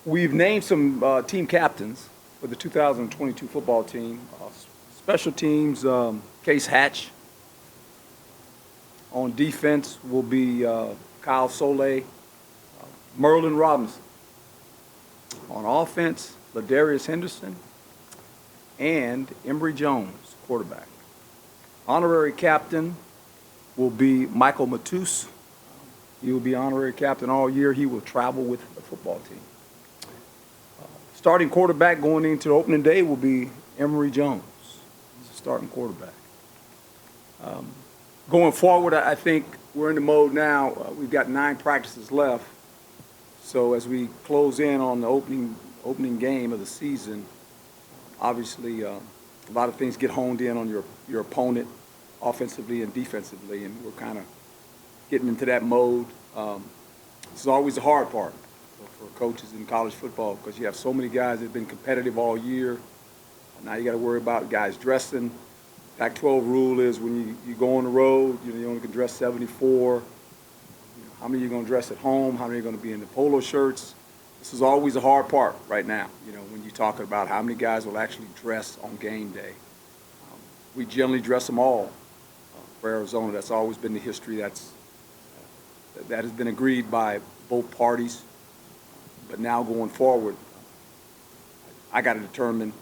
We've named some team captains for the 2022 football team. Special teams, Case Hatch. On defense will be Kyle Soleil, Merlin Robinson. On offense, Ladarius Henderson and Emory Jones, quarterback. Honorary captain will be Michael Matus. He will be honorary captain all year. He will travel with the football team. Starting quarterback going into the opening day will be Emory Jones. He's a starting quarterback. Going forward, I think we're in the mode now. We've got 9 practices left. So as we close in on the opening game of the season, obviously a lot of things get honed in on your opponent offensively and defensively, and we're kind of getting into that mode. This is always the hard part for coaches in college football because you have so many guys that have been competitive all year. Now you got to worry about guys dressing. Pac-12 rule is when you go on the road, you only can dress 74. How many are you going to dress at home? How many are going to be in the polo shirts? This is always the hard part right now, when you're talking about how many guys will actually dress on game day. We generally dress them all for Arizona. That's always been the history. That has been agreed by both parties. But now going forward, I got to determine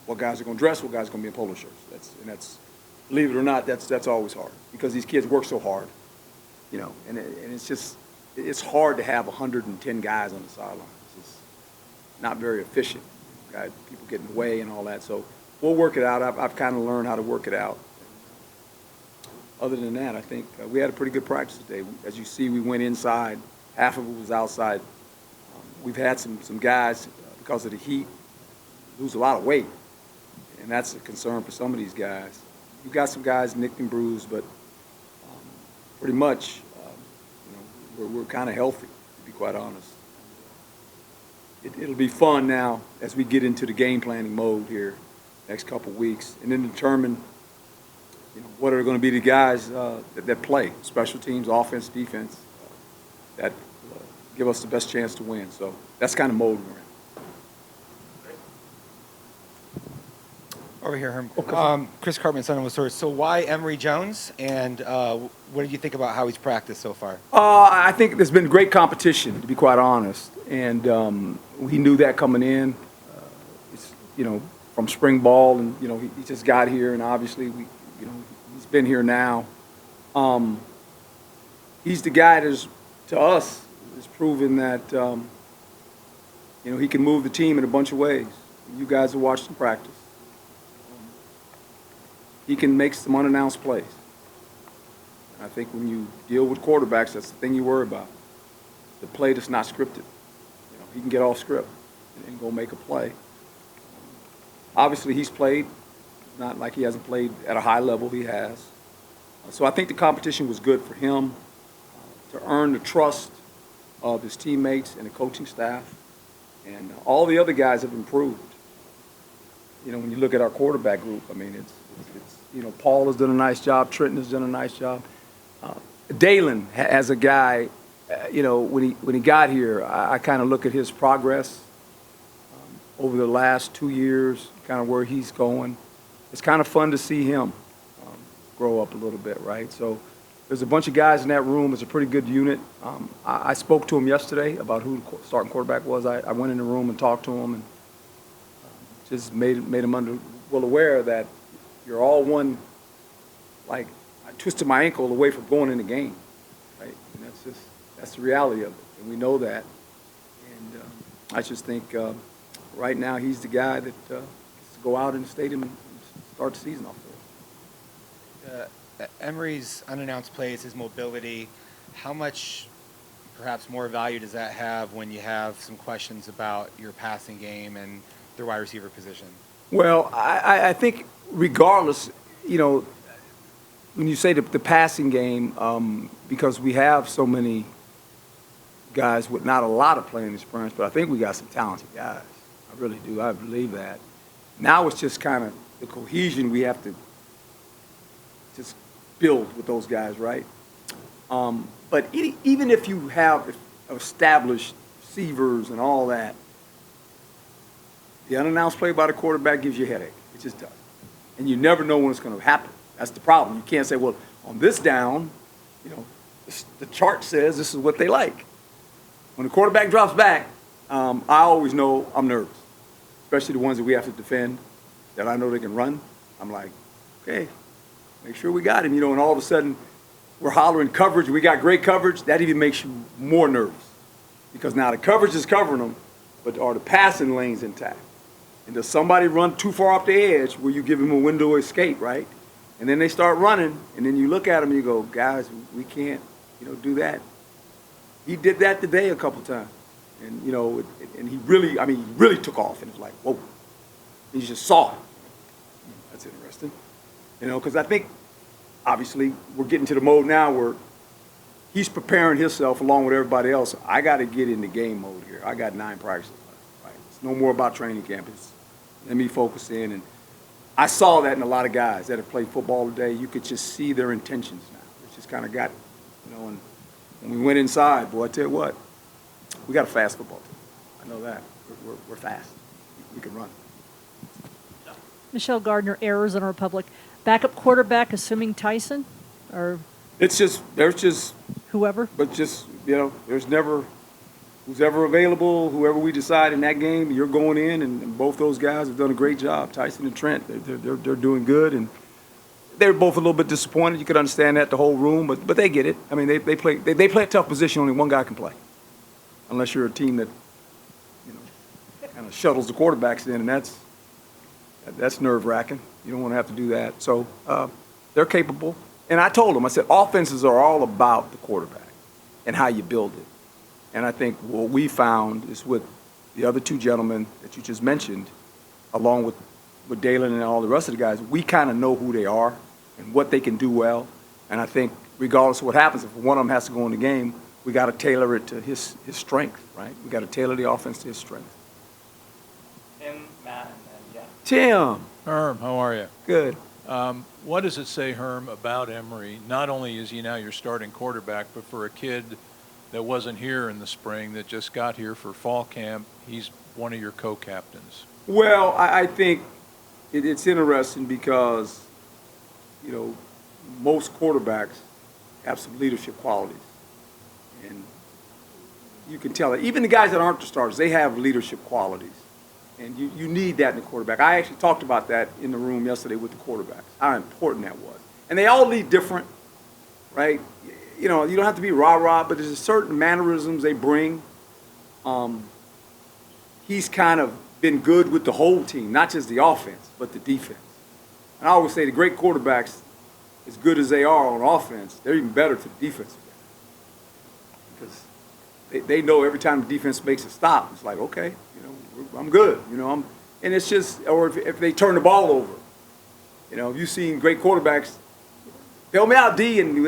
what guys are going to dress, what guys are going to be in polo shirts. That's believe it or not, that's always hard because these kids work so hard, and it's hard to have 110 guys on the sidelines. It's not very efficient. People get in the way and all that. So we'll work it out. I've kind of learned how to work it out. Other than that, I think we had a pretty good practice today. As you see, we went inside. Half of it was outside. We've had some guys, because of the heat, lose a lot of weight. And that's a concern for some of these guys. You've got some guys nicked and bruised, but pretty much we're kind of healthy, to be quite honest. It'll be fun now as we get into the game planning mode here next couple weeks, and then determine what are going to be the guys that play, special teams, offense, defense, that give us the best chance to win. So that's kind of mode we're in. Over here, Herm. Okay. Chris Cartman, Son of Source. So why Emory Jones, and what did you think about how he's practiced so far? I think there's been great competition, to be quite honest, and he knew that coming in. From spring ball, and he just got here, and obviously he's been here now. He's the guy that to us has proven that he can move the team in a bunch of ways. You guys have watched him practice. He can make some unannounced plays. I think when you deal with quarterbacks, that's the thing you worry about. The play that's not scripted. He can get off script and go make a play. Obviously, he's played. Not like he hasn't played at a high level. He has. So I think the competition was good for him to earn the trust of his teammates and the coaching staff. And all the other guys have improved. When you look at our quarterback group, I mean, it's Paul has done a nice job. Trenton has done a nice job. Dalen as a guy, when he got here, I kind of look at his progress over the last 2 years, kind of where he's going. It's kind of fun to see him grow up a little bit, right? So there's a bunch of guys in that room. It's a pretty good unit. I spoke to him yesterday about who the starting quarterback was. I went in the room and talked to him and just made him well aware that you're all one, like I twisted my ankle away from going in the game, right? And that's the reality of it, and we know that. And I just think right now he's the guy that gets to go out in the stadium and start the season off for us. Emory's unannounced plays, his mobility, how much perhaps more value does that have when you have some questions about your passing game and the wide receiver position? Well, I think regardless, when you say the passing game, because we have so many guys with not a lot of playing experience, but I think we got some talented guys. I really do. I believe that. Now it's just kind of the cohesion we have to just build with those guys, right? But even if you have established receivers and all that. The unannounced play by the quarterback gives you a headache. It just does. And you never know when it's going to happen. That's the problem. You can't say, well, on this down, the chart says this is what they like. When the quarterback drops back, I always know I'm nervous, especially the ones that we have to defend that I know they can run. I'm like, okay, make sure we got him, and all of a sudden we're hollering coverage. We got great coverage. That even makes you more nervous because now the coverage is covering them, but are the passing lanes intact? And does somebody run too far off the edge where you give them a window of escape, right? And then they start running, and then you look at them and you go, guys, we can't, do that. He did that today a couple times. And, and he really took off. And it was like, whoa. And you just saw it. That's interesting. Because I think, obviously, we're getting to the mode now where he's preparing himself along with everybody else. I got to get into game mode here. I got 9 practices left. Right? It's no more about training camp. Let me focus in. And I saw that in a lot of guys that have played football today. You could just see their intentions now. It's just kind of got, and when we went inside, boy, I tell you what, we got a fast football team. I know that. We're fast. We can run. Michelle Gardner, Arizona Republic. Backup quarterback, assuming Tyson? Or there's just whoever? But just, there's never, who's ever available, whoever we decide in that game, you're going in, and both those guys have done a great job. Tyson and Trent, they're doing good, and they're both a little bit disappointed. You could understand that, the whole room, but they get it. I mean, they play a tough position. Only one guy can play, unless you're a team that, kind of shuttles the quarterbacks in, and that's nerve-wracking. You don't want to have to do that. So they're capable. And I told them, I said, offenses are all about the quarterback and how you build it. And I think what we found is with the other 2 gentlemen that you just mentioned, along with Dalen and all the rest of the guys, we kind of know who they are and what they can do well. And I think regardless of what happens, if one of them has to go in the game, we got to tailor it to his strength, right? We got to tailor the offense to his strength. Tim, Matt, and then Jeff. Tim. Herm, how are you? Good. What does it say, Herm, about Emory? Not only is he now your starting quarterback, but for a kid that wasn't here in the spring, that just got here for fall camp, he's one of your co-captains. Well, I think it's interesting because, most quarterbacks have some leadership qualities. And you can tell it. Even the guys that aren't the starters, they have leadership qualities. And you need that in the quarterback. I actually talked about that in the room yesterday with the quarterbacks, how important that was. And they all lead different, right? You don't have to be rah-rah, but there's certain mannerisms they bring. He's kind of been good with the whole team, not just the offense, but the defense. And I always say the great quarterbacks, as good as they are on offense, they're even better to the defensive guy. Because they know every time the defense makes a stop, it's like, okay, I'm good, and it's just, or if they turn the ball over, you've seen great quarterbacks, bail me out, D, and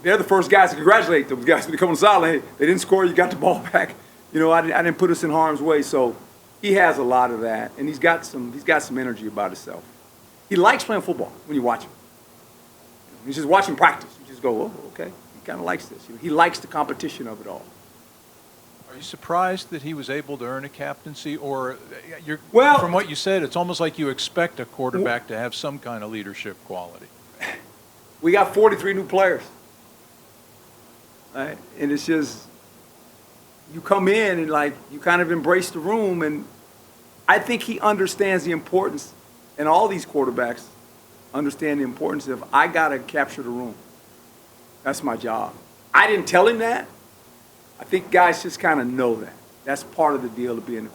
they're the first guys to congratulate those guys when they come on the sideline. Hey, they didn't score, you got the ball back. I didn't put us in harm's way, so he has a lot of that, and he's got some energy about himself. He likes playing football when you watch him. You just watch him practice. You just go, oh, okay, he kind of likes this. He likes the competition of it all. Are you surprised that he was able to earn a captaincy? Or from what you said, it's almost like you expect a quarterback to have some kind of leadership quality. We got 43 new players. Right? And it's just, you come in and you kind of embrace the room, and I think he understands the importance, and all these quarterbacks understand the importance of, I got to capture the room. That's my job. I didn't tell him that. I think guys just kind of know that. That's part of the deal of being a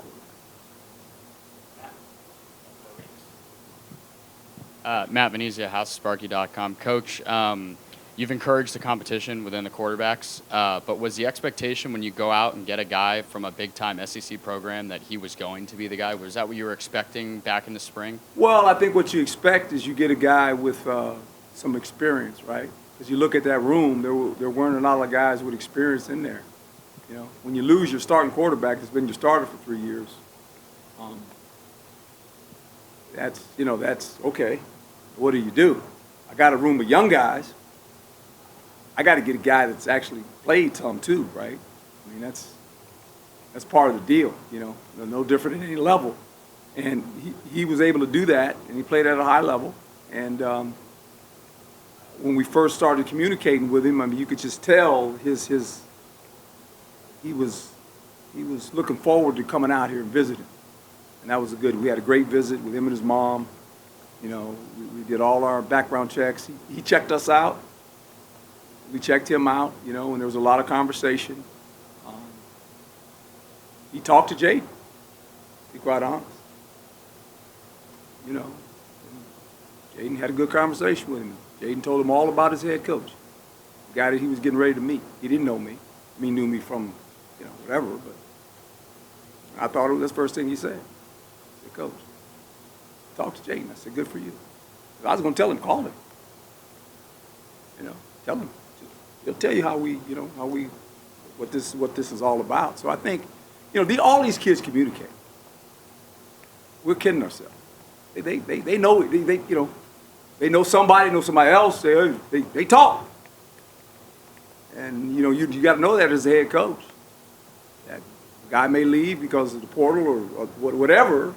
quarterback. Matt Venezia, HouseSparky.com. Coach, you've encouraged the competition within the quarterbacks, but was the expectation when you go out and get a guy from a big-time SEC program that he was going to be the guy? Was that what you were expecting back in the spring? Well, I think what you expect is you get a guy with some experience, right? Because you look at that room, there weren't a lot of guys with experience in there. When you lose your starting quarterback that's been your starter for 3 years, that's okay. What do? I got a room of young guys. I got to get a guy that's actually played some too, right? I mean, that's That's part of the deal, you know, no different at any level. And he was able to do that, and he played at a high level. And when we first started communicating with him, I mean, you could just tell he was looking forward to coming out here and visiting. And that was we had a great visit with him and his mom. You know, we did all our background checks. He checked us out. We checked him out, you know, and there was a lot of conversation. He talked to Jaden, to be quite honest. You know, Jaden had a good conversation with him. Jaden told him all about his head coach, the guy that he was getting ready to meet. He didn't know me. I mean, he knew me from, you know, whatever, but I thought it was the first thing he said. The coach. Talk to Jaden. I said, good for you. I was going to tell him, call him. You know, tell him. He'll tell you what this is all about. So I think, you know, all these kids communicate. We're kidding ourselves. They know it. You know, they know somebody else. They talk. And, you know, you got to know that as a head coach. That guy may leave because of the portal or whatever.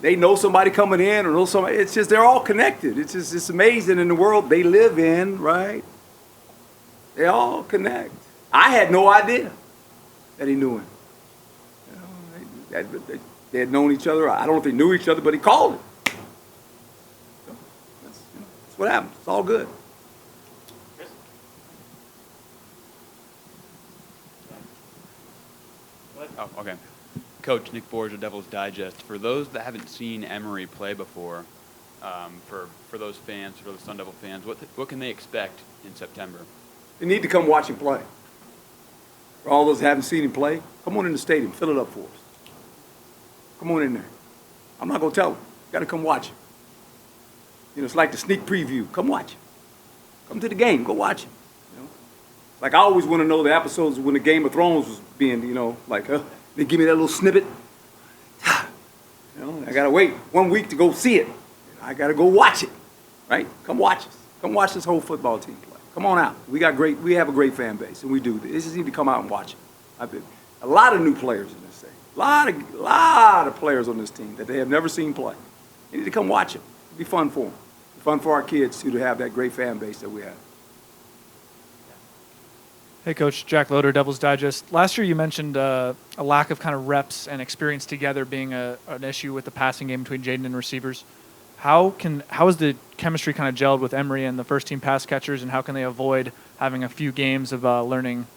They know somebody coming in or know somebody. It's just they're all connected. It's amazing in the world they live in, right? They all connect. I had no idea that he knew him. You know, they had known each other. I don't know if they knew each other, but he called him. So that's what happened. It's all good. Oh, okay. Coach Nick Borgia, Devil's Digest. For those that haven't seen Emory play before, for those fans, for the Sun Devil fans, what can they expect in September? They need to come watch him play. For all those that haven't seen him play, come on in the stadium, fill it up for us. Come on in there. I'm not going to tell them. You got to come watch him. You know, it's like the sneak preview. Come watch him. Come to the game. Go watch him. You know? Like I always want to know the episodes when the Game of Thrones was being, you know, like they give me that little snippet. You know, I got to wait 1 week to go see it. I got to go watch it. Right? Come watch us. Come watch this whole football team play. Come on out. We have a great fan base, and we do. They just need to come out and watch it. A lot of new players in this thing. A lot of players on this team that they have never seen play. They need to come watch it. It'll be fun for them. It'll be fun for our kids, too, to have that great fan base that we have. Hey, Coach. Jack Loader, Devil's Digest. Last year you mentioned a lack of kind of reps and experience together being an issue with the passing game between Jaden and receivers. How is the chemistry kind of gelled with Emory and the first-team pass catchers, and how can they avoid having a few games of learning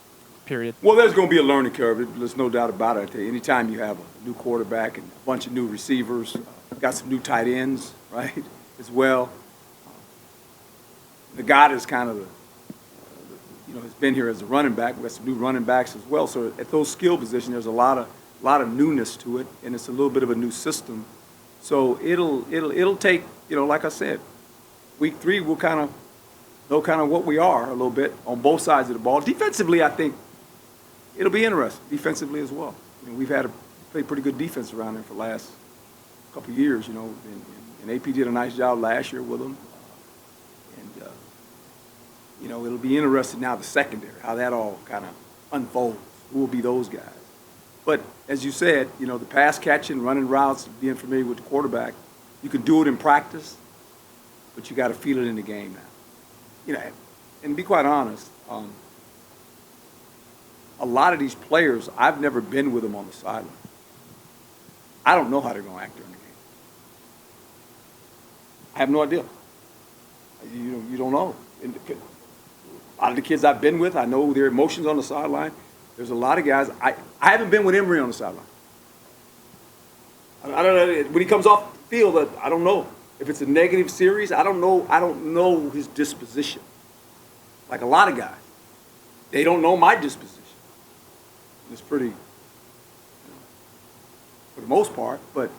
period? Well, there's going to be a learning curve. There's no doubt about it. I tell you, anytime you have a new quarterback and a bunch of new receivers, got some new tight ends, right, as well. The guy is kind of has been here as a running back. We've got some new running backs as well. So at those skill positions, there's a lot of newness to it, and it's a little bit of a new system. So it'll take, like I said, week 3 we'll kind of know kind of what we are a little bit on both sides of the ball. Defensively, I think it'll be interesting. Defensively as well. We've had played pretty good defense around there for the last couple of years. And AP did a nice job last year with them. And it'll be interesting now the secondary, how that all kind of unfolds. Who will be those guys? But as you said, the pass catching, running routes, being familiar with the quarterback, you can do it in practice, but you got to feel it in the game now. And to be quite honest, a lot of these players, I've never been with them on the sideline. I don't know how they're going to act during the game. I have no idea. You don't know. And a lot of the kids I've been with, I know their emotions on the sideline. There's a lot of guys. I haven't been with Emory on the sideline. I don't know when he comes off the field. I don't know if it's a negative series. I don't know his disposition. Like a lot of guys, they don't know my disposition. It's pretty, for the most part. But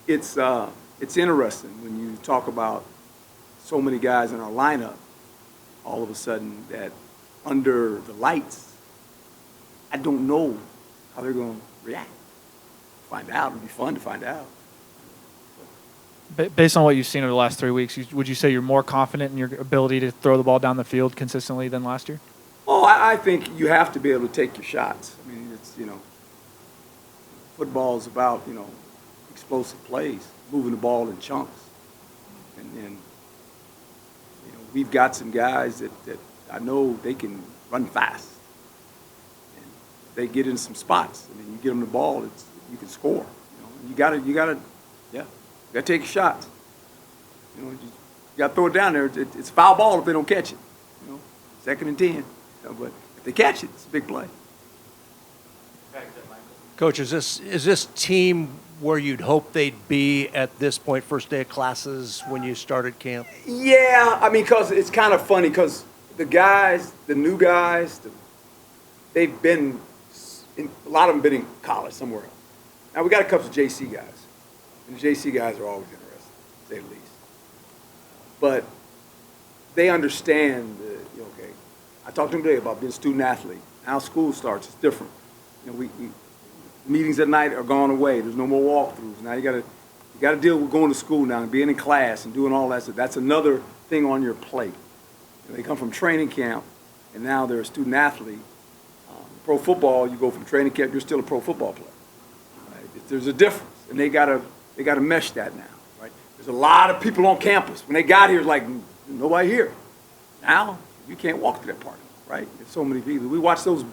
it's interesting when you talk about so many guys in our lineup. All of a sudden, that under the lights, I don't know how they're going to react. Find out. It'll be fun to find out. Based on what you've seen over the last 3 weeks, would you say you're more confident in your ability to throw the ball down the field consistently than last year? Oh, I think you have to be able to take your shots. I mean, football is about, explosive plays, moving the ball in chunks. And we've got some guys that I know they can run fast. And they get in some spots. I mean, you get them the ball, you can score. You gotta take your shots. You gotta throw it down there. It's foul ball if they don't catch it. 2nd and 10. But if they catch it, it's a big play. Coach, is this team where you'd hope they'd be at this point, first day of classes when you started camp? Yeah, I mean, because it's kind of funny because the guys, the new guys, they've been, a lot of them been in college somewhere else. Now, we got a couple of JC guys, and the JC guys are always interested, to say the least. But they understand, okay, I talked to them today about being a student athlete. Now school starts, it's different. Meetings at night are gone away. There's no more walkthroughs. Now you gotta deal with going to school now and being in class and doing all that stuff. That's another thing on your plate. They come from training camp, and now they're a student athlete. Pro football, you go from training camp, you're still a pro football player. Right? There's a difference, and they gotta mesh that now. Right? There's a lot of people on campus. When they got here, it's like nobody here. Now you can't walk to that party. Right? There's so many people. We watch those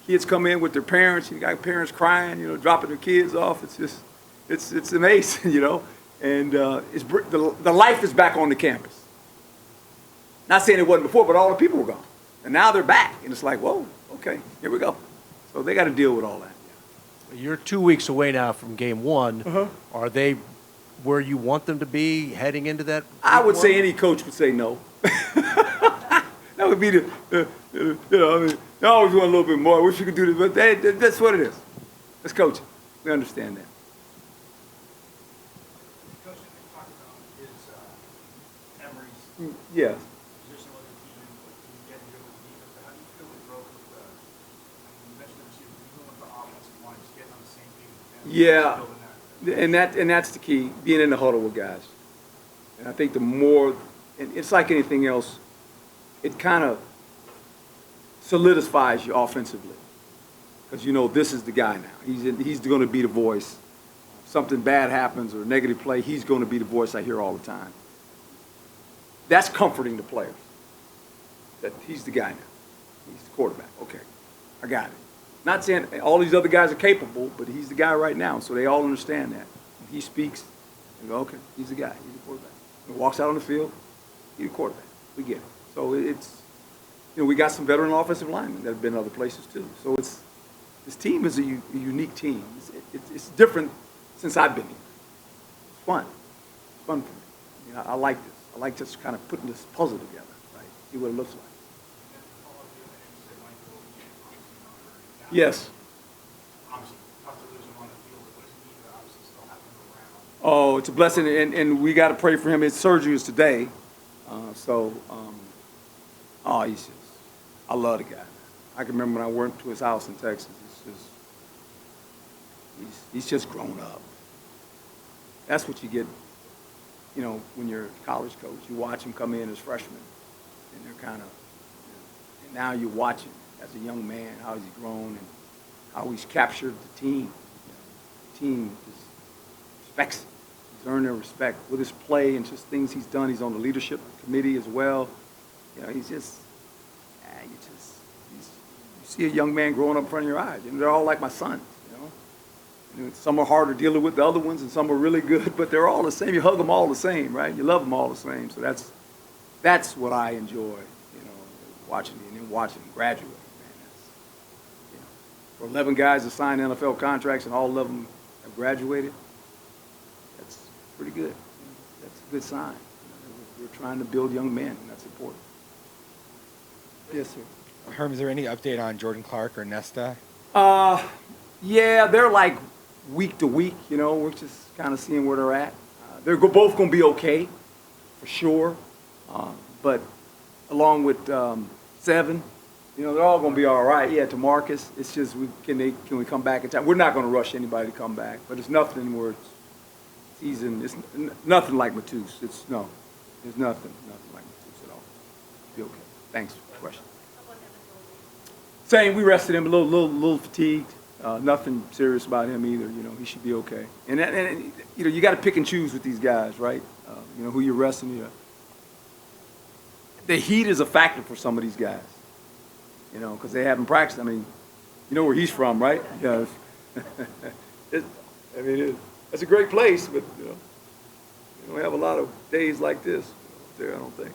kids come in with their parents. You got parents crying, dropping their kids off. It's just, it's amazing, And the life is back on the campus. Not saying it wasn't before, but all the people were gone, and now they're back, and it's like, whoa, okay, here we go. So they got to deal with all that. You're 2 weeks away now from game one. Are they where you want them to be heading into that? I would say any coach would say no. That would be I mean, I always want a little bit more. I wish we could do this, but that's what it is. That's coaching. We understand that. Coach, you talked about Emory's Yes. position with the team, getting good with the defense, but how do you feel with growth with you mentioned the receivers, even with the offensive line, just getting on the same page? And that's the key, being in the huddle with guys. And I think the more, and it's like anything else, it kind of solidifies you offensively. Because this is the guy now. He's going to be the voice. If something bad happens or a negative play, he's going to be the voice I hear all the time. That's comforting the players. That he's the guy now. He's the quarterback. Okay, I got it. Not saying all these other guys are capable, but he's the guy right now. So they all understand that. When he speaks, they go, okay, he's the guy. He's the quarterback. When he walks out on the field, he's the quarterback. We get it. So it's, we got some veteran offensive linemen that have been other places too. So this team is a unique team. It's different since I've been here. It's fun. It's fun for me. I like this. I like just kind of putting this puzzle together, right? See what it looks like. Yes. Oh, it's a blessing, and we got to pray for him. His surgery is today. He's just, I love the guy. I can remember when I went to his house in Texas. He's just grown up. That's what you get, when you're a college coach. You watch him come in as freshmen, and they're kind of, and now you watch him as a young man, how he's grown and how he's captured the team. The team just respects him. He's earned their respect with his play and just things he's done. He's on the leadership committee as well. He's just, you see a young man growing up in front of your eyes. And they're all like my sons, Some are harder dealing with the other ones, and some are really good, but they're all the same. You hug them all the same, right? You love them all the same. So that's what I enjoy, watching them graduate. Man, for 11 guys to sign NFL contracts and all 11 have graduated, that's pretty good. That's a good sign. We're trying to build young men, and that's important. Yes, sir. Herm, is there any update on Jordan Clark or Nesta? Yeah, they're like week to week, we're just kind of seeing where they're at. They're both going to be okay, for sure. But along with Seven, they're all going to be all right. Yeah, to Marcus, it's just can we come back in time? We're not going to rush anybody to come back, but it's nothing where it's nothing like Matus. There's nothing like Matus at all. Be okay. Thanks for the question. Same, we rested him a little fatigued. Nothing serious about him either. You know, he should be okay. And you know, you got to pick and choose with these guys, right? You know, who you're resting. You know. The heat is a factor for some of these guys. You know, because they haven't practiced. I mean, you know where he's from, right? Yeah. It's a great place, but you know, you don't have a lot of days like this there, I don't think.